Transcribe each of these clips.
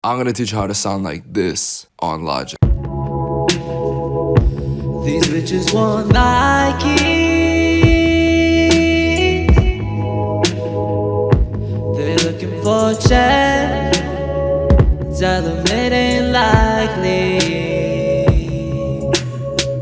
I'm gonna teach you how to sound like this on Logic. These bitches want Nike. They're looking for a check. Tell them it ain't likely.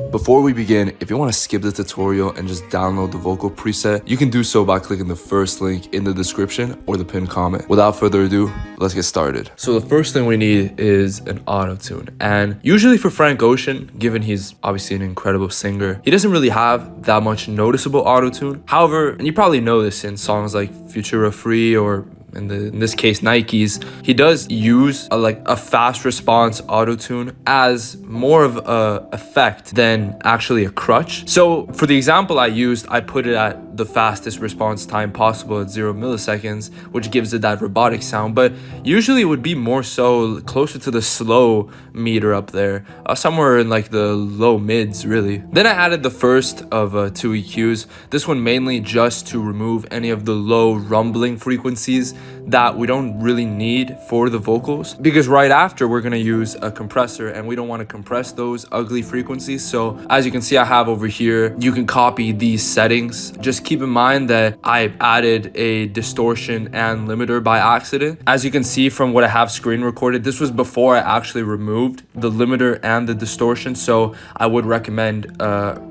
Before we begin, if you want to skip the tutorial and just download the vocal preset, you can do so by clicking the first link in the description or the pinned comment. Without further ado, let's get started. So the first thing we need is an auto-tune. And usually for Frank Ocean, given he's obviously an incredible singer, he doesn't really have that much noticeable auto-tune. However, and you probably know this in songs like Futura Free or in this case Nike's, he does use a fast response auto-tune as more of a effect than actually a crutch. So for the example I used, I put it at the fastest response time possible at 0 milliseconds, which gives it that robotic sound, but usually it would be more so closer to the slow meter up there, somewhere in like the low mids really. Then I added the first of 2 EQs, this one mainly just to remove any of the low rumbling frequencies that we don't really need for the vocals, because right after we're gonna use a compressor and we don't want to compress those ugly frequencies. So as you can see, I have over here, you can copy these settings. Just keep in mind that I added a distortion and limiter by accident. As you can see from what I have screen recorded, this was before I actually removed the limiter and the distortion, so I would recommend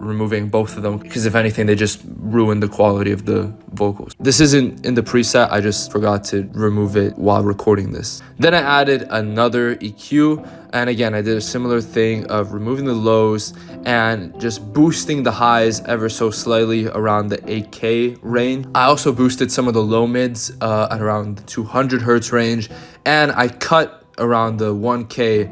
removing both of them, because if anything, they just ruin the quality of the vocals. This isn't in the preset, I just forgot to remove it while recording this. Then I added another EQ, and again I did a similar thing of removing the lows and just boosting the highs ever so slightly around the 8K range. I also boosted some of the low mids at around the 200 hertz range, and I cut around the 1K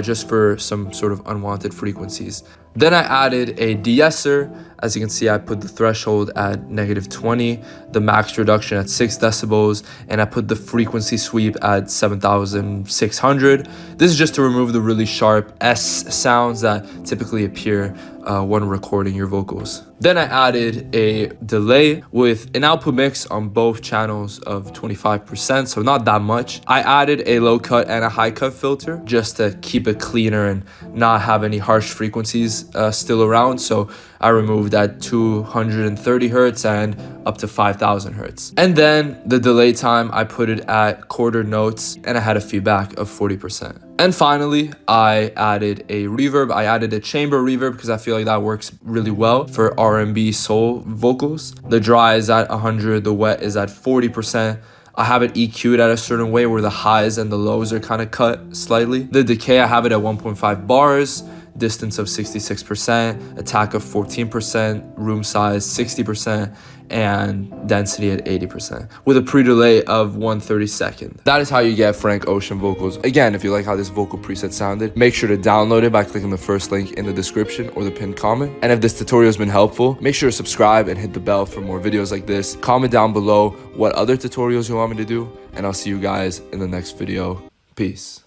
just for some sort of unwanted frequencies. Then I added a de-esser. As you can see, I put the threshold at -20, the max reduction at 6 decibels, and I put the frequency sweep at 7,600. This is just to remove the really sharp S sounds that typically appear when recording your vocals. Then I added a delay with an output mix on both channels of 25%, so not that much. I added a low cut and a high cut filter just to keep it cleaner and not have any harsh frequencies still around. So I removed at 230 hertz and up to 5,000 hertz. And then the delay time, I put it at quarter notes, and I had a feedback of 40%. And finally, I added a reverb. I added a chamber reverb because I feel like that works really well for R&B soul vocals. The dry is at 100, the wet is at 40%. I have it EQ'd at a certain way where the highs and the lows are kind of cut slightly. The decay, I have it at 1.5 bars, distance of 66%, attack of 14%, room size 60%, and density at 80%, with a pre-delay of 1/32. That is how you get Frank Ocean vocals. Again, if you like how this vocal preset sounded, make sure to download it by clicking the first link in the description or the pinned comment. And if this tutorial has been helpful, make sure to subscribe and hit the bell for more videos like this. Comment down below what other tutorials you want me to do, and I'll see you guys in the next video. Peace.